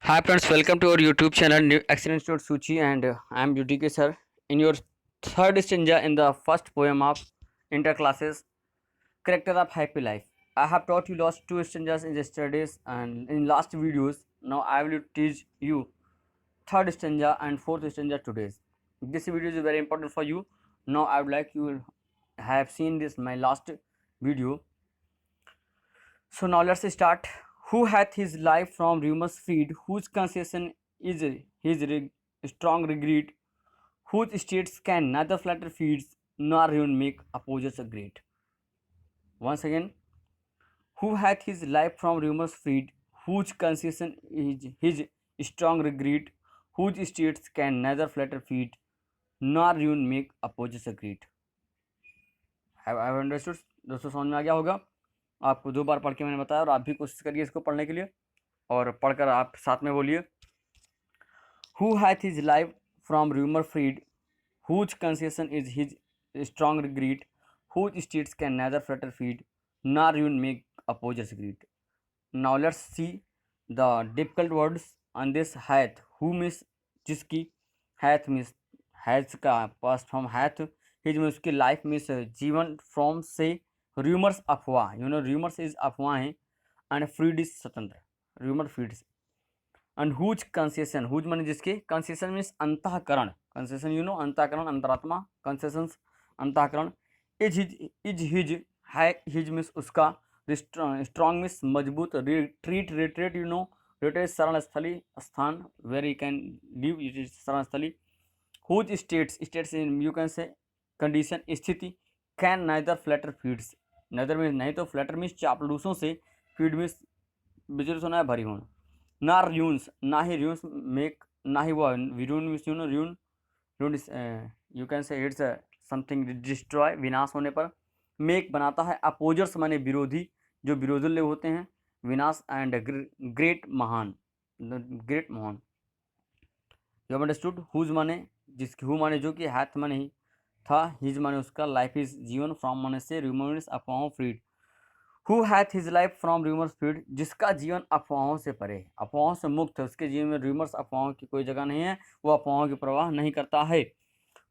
Hi friends, welcome to our YouTube channel New Excellence Suchi and I am UTK sir. In your third stanza in the first poem of inter classes, Character of Happy Life. I have taught you last two stanzas in the studies and in last videos. Now I will teach you third stanza and fourth stanza today. This video is very important for you. Now I would like you have seen this my last video. So now let's start. Who hath his life from rumors freed, whose concession is his strong regret, whose states can neither flatter feeds nor ruin make opposers great. Once again, who hath his life from rumors freed, whose concession is his strong regret, whose states can neither flatter feed nor ruin make opposers great. Have understood? दोस्तों समझ में आ गया होगा. आपको दो बार पढ़ के मैंने बताया और आप भी कोशिश करिए इसको पढ़ने के लिए और पढ़कर आप साथ में बोलिए. Who hath his life from rumor freed, whose concession is his strong regret, whose states can neither flatter feed nor ruin make opposers greet. Now let's see the difficult words on this hath. Who means जिसकी, hath means has का past form hath, his means उसकी, life means जीवन, from से rumors अफवाह, rumors is अफवाहें and freed is स्वतंत्र, rumor feeds. And whose concession, whose माने जिसके, कंसेशन मीन्स अंतःकरण, कंसेशन अंतःकरण, अंतरात्मा, कंसेशन अंतःकरण. इज हिज है, हिज मीन्स उसका, स्ट्रॉन्ग मीन्स मजबूत, ट्रीट रिट्रेट रिट्रेट शरण स्थली, स्थान where you can live, it is शरण स्थली. Whose states, states you can say condition, स्थिति. Can neither flatter feeds, neither means नहीं तो, फ्लैटर मीन्स चापलूसों से, फीड मीन्स बिजनेस होना है, भरी होना. ना र्यून्स, ना ही र्यून्स मेक, ना ही वो ruin means ruin, ruin you can से इट्स समथिंग डिस्ट्रॉय, विनाश होने पर. मेक बनाता है, अपोजर्स माने विरोधी, जो विरोधी लोग होते हैं, विनाश. एंड ग्रेट महान, ग्रेट महान. You understood. हुज माने जिसकी, हु माने जो कि, हैथ माने ही था, हिज माने उसका, लाइफ इज जीवन, फ्रॉम माने से, रूमर्स अफवाहों, freed. Who hath his life from rumours freed, जिसका जीवन अफवाहों से परे, अफवाहों से मुक्त है, उसके जीवन में रूमर्स, अफवाहों की कोई जगह नहीं है, वो अफवाहों की परवाह नहीं करता है.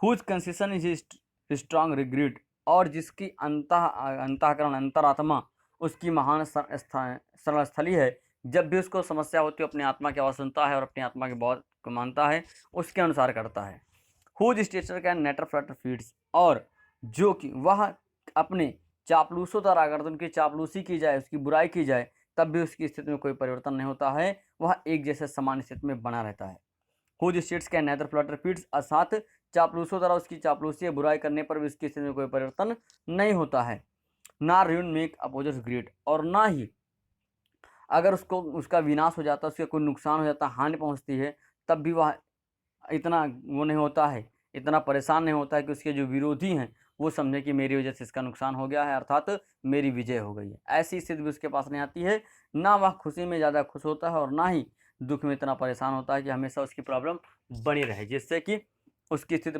Whose concession is strong regret, और जिसकी अंतःकरण, अंतरात्मा उसकी महान शरणस्थली है. जब भी उसको समस्या होती है, अपनी आत्मा की आवाज़ सुनता है और अपनी आत्मा की बात को मानता है, उसके अनुसार करता है. Whose state can neither flatter feeds, और जो कि वह अपने चापलूसों द्वारा, अगर तो उनकी चापलूसी की जाए, उसकी बुराई की जाए, तब भी उसकी स्थिति में कोई परिवर्तन नहीं होता है, वह एक जैसे समान स्थिति में बना रहता है. Whose states can neither flatter feeds, अर्थात चापलूसों द्वारा उसकी चापलूसी या बुराई करने पर भी उसकी स्थिति में कोई परिवर्तन नहीं होता है. ना र्यून मेक अपोजर्स ग्रेट, और ना ही अगर उसको, उसका विनाश हो जाता है, उसका कोई नुकसान हो जाता है, हानि पहुंचती है, तब भी वह इतना वो नहीं होता है, इतना परेशान नहीं होता है कि उसके जो विरोधी हैं वो समझे कि मेरी वजह से इसका नुकसान हो गया है, अर्थात मेरी विजय हो गई है. ऐसी स्थिति भी उसके पास नहीं आती है. ना वह खुशी में ज़्यादा खुश होता है और ना ही दुख में इतना परेशान होता है कि हमेशा उसकी प्रॉब्लम बनी रहे, जिससे कि उसकी स्थिति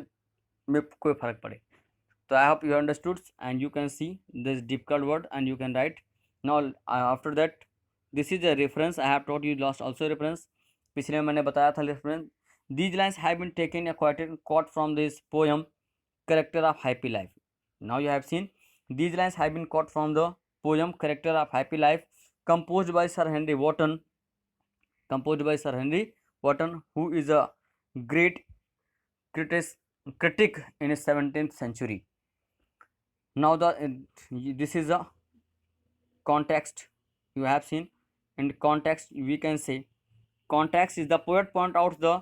में कोई फर्क पड़े. तो I hope you understood and you can see this difficult word and you can write. Now after that, this is a reference, I have taught you last also reference. पिछले में मैंने बताया था reference. These lines have been taken a quote from this poem, Character of Happy Life. Now you have seen these lines have been quote from the poem Character of Happy Life, composed by Sir Henry Wotton. Composed by Sir Henry Wotton, who is a great critic in the 17th century. Now this is a context you have seen. In context, we can say context is the poet point out the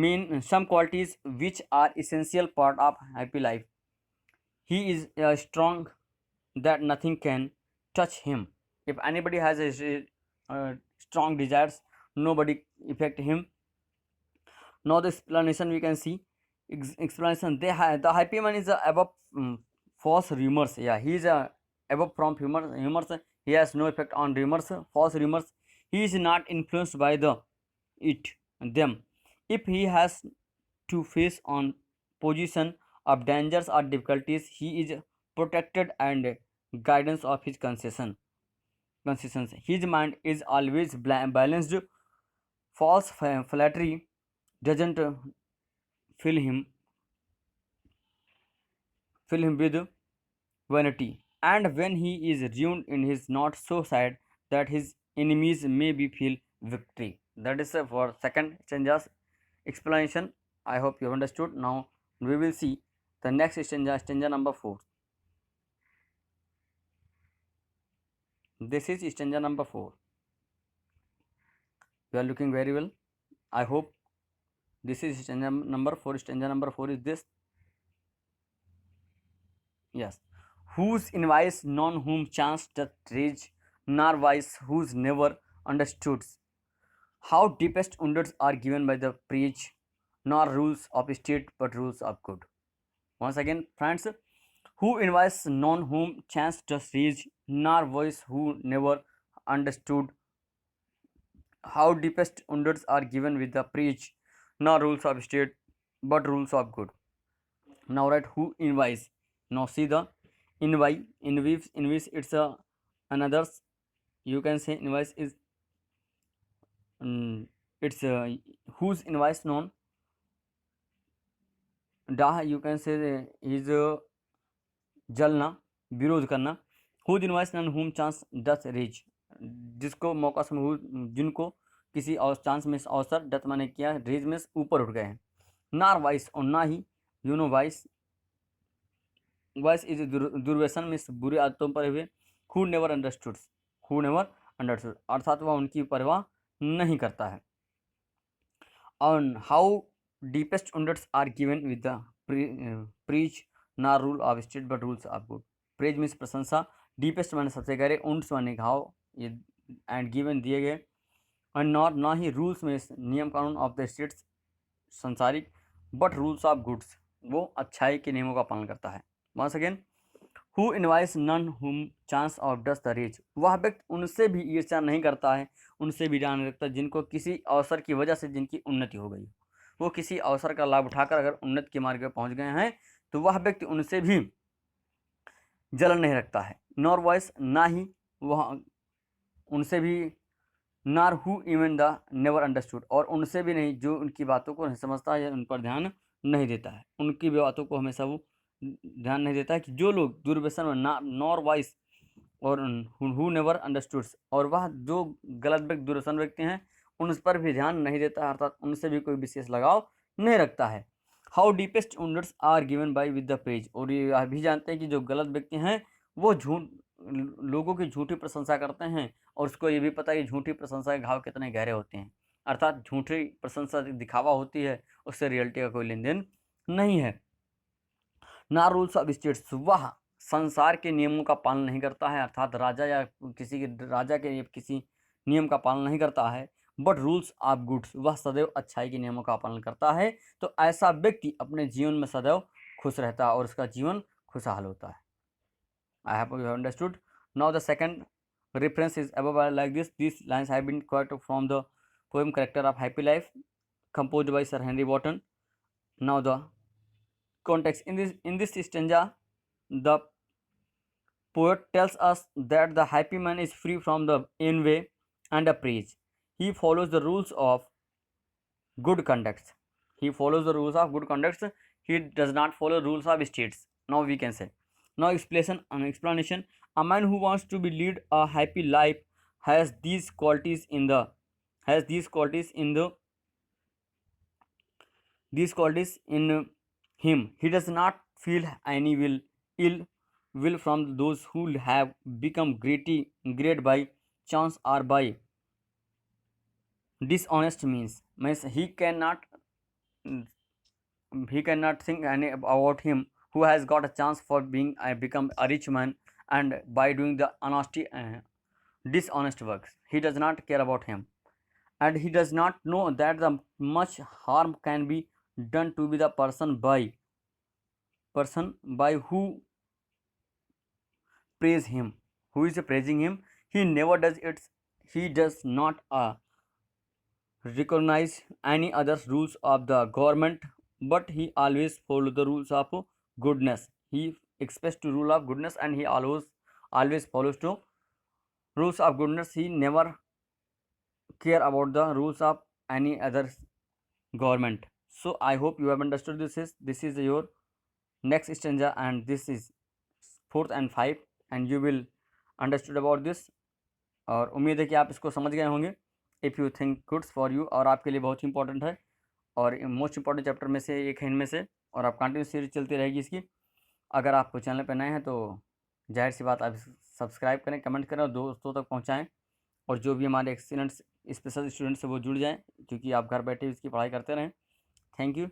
mean some qualities which are essential part of happy life. He is strong that nothing can touch him. If anybody has strong desires, nobody affect him. Now the explanation we can see. Explanation, the happy man is above false rumors. Yeah, he is above from rumors. He has no effect on rumors, false rumors. He is not influenced by them. If he has to face on position of dangers or difficulties, he is protected and guidance of his concessions. His mind is always balanced False flattery doesn't fill him with vanity, and when he is ruined in his not so sad that his enemies may be feel victory. That is for second stanza's explanation. I hope you have understood. Now we will see the next stanza, stanza number 4. This is stanza number 4. You are looking very well. I hope this is stanza number 4. Stanza number 4 is this. Yes. Whose invice none whom chance doth rage, nor wise whose never understood. How deepest wonders are given by the preach, nor rules of state but rules of good. Once again, friends, who invites none whom chance doth reach, nor voice who never understood. How deepest wonders are given with the preach, nor rules of state but rules of good. Now write who invites. Now see the invites, it's a another's, you can say invites is it's whose invites known da, you can say is जलना, विरोध करना. whose invites none whom chance doth reach, जिसको मौका समूह, जिनको किसी और chance में अवसर डथ माने किया, रेज में ऊपर उठ गए हैं. नार वाइस और ना ही यू नो वाइस इज दुर्व्यसन में बुरी आदतों पर हुए. हु नेवर अंडरस्टूड अर्थात वह उनकी परवाह नहीं करता है. On how deepest wonders are given with the praise nor rule of state but rules of good. Praise means प्रशंसा, डीपेस्ट माने सबसे गहरे, उंड्स माने घाव, ये एंड गिवन दिए गए, एंड नॉर ना ही रूल्स में नियम कानून ऑफ द स्टेट्स संसारिक, बट रूल्स ऑफ गुड्स वो अच्छाई के नियमों का पालन करता है. Once again, who envies none whom chance of doth the rich, वह व्यक्ति उनसे भी ईर्ष्या नहीं करता है, उनसे भी ध्यान रखता है जिनको किसी अवसर की वजह से जिनकी उन्नति हो गई. वो किसी अवसर का लाभ उठाकर अगर उन्नति के मार्ग पर पहुंच गए हैं तो वह व्यक्ति उनसे भी जलन नहीं रखता है. नॉर वॉइस, ना ही वह उनसे भी, नार who even the never understood, और उनसे भी नहीं जो उनकी बातों को नहीं समझता है या उन पर ध्यान नहीं देता है. उनकी बातों को हमेशा वो ध्यान नहीं देता है कि जो लोग दुर्व्यसन में नॉर वाइस और हु नेवर अंडरस्टूड, और वह जो गलत व्यक्ति दुर्व्यसन व्यक्ति हैं उन पर भी ध्यान नहीं देता है, अर्थात उनसे भी कोई विशेष लगाव नहीं रखता है. How deepest wonders are given by with the praise, और ये भी जानते हैं कि जो गलत व्यक्ति हैं वो लोगों की झूठी प्रशंसा करते हैं, और उसको ये भी पता है कि झूठी प्रशंसा के घाव कितने गहरे होते हैं. अर्थात झूठी प्रशंसा दिखावा होती है, उससे रियलिटी का कोई लेन देन नहीं है. ना रूल्स ऑफ स्टेट्स, वह संसार के नियमों का पालन नहीं करता है, अर्थात राजा या राजा के किसी नियम का पालन नहीं करता है. बट रूल्स ऑफ गुड्स, वह सदैव अच्छाई के नियमों का पालन करता है. तो ऐसा व्यक्ति अपने जीवन में सदैव खुश रहता है और उसका जीवन खुशहाल होता है. I hope you have understood. Now the second reference is above like this. These lines have been quoted from the poem Character of Happy Life, composed by Sir Henry Wotton. Now the context in this stanza, the poet tells us that the happy man is free from the envy and the praise. He follows the rules of good conduct. He follows the rules of good conduct. He does not follow rules of states. Now we can say. Now explanation. A man who wants to be lead a happy life has these qualities in him. He does not feel any ill will from those who have become great by chance or by dishonest means. He cannot think any about him who has got a chance for become a rich man and by doing the dishonest works. He does not care about him, and he does not know that the much harm can be done to be the person by who praise him, who is praising him. He never does it. He does not recognize any other rules of the government, but he always follow the rules of goodness. He expects to rule of goodness, and he always follows to rules of goodness. He never care about the rules of any other government. So I hope you have understood this is your next stanza, and this is fourth and five, and you will understood about this. और उम्मीद है कि आप इसको समझ गए होंगे। If you think goods for you, और आपके लिए बहुत ही इंपॉर्टेंट है और मोस्ट इंपॉर्टेंट चैप्टर में से एक है इनमें से, और आप कंटिन्यू सीरीज चलती रहेगी इसकी। अगर आपको चैनल पर नए हैं तो जाहिर सी बात आप सब्सक्राइब करें, कमेंट करें और दोस्तों तक पहुंचाएं, और जो भी हमारे एक्सीलेंट स्पेशल स्टूडेंट्स हैं वो जुड़ जाएं, क्योंकि आप घर बैठे इसकी पढ़ाई करते रहें। Thank you.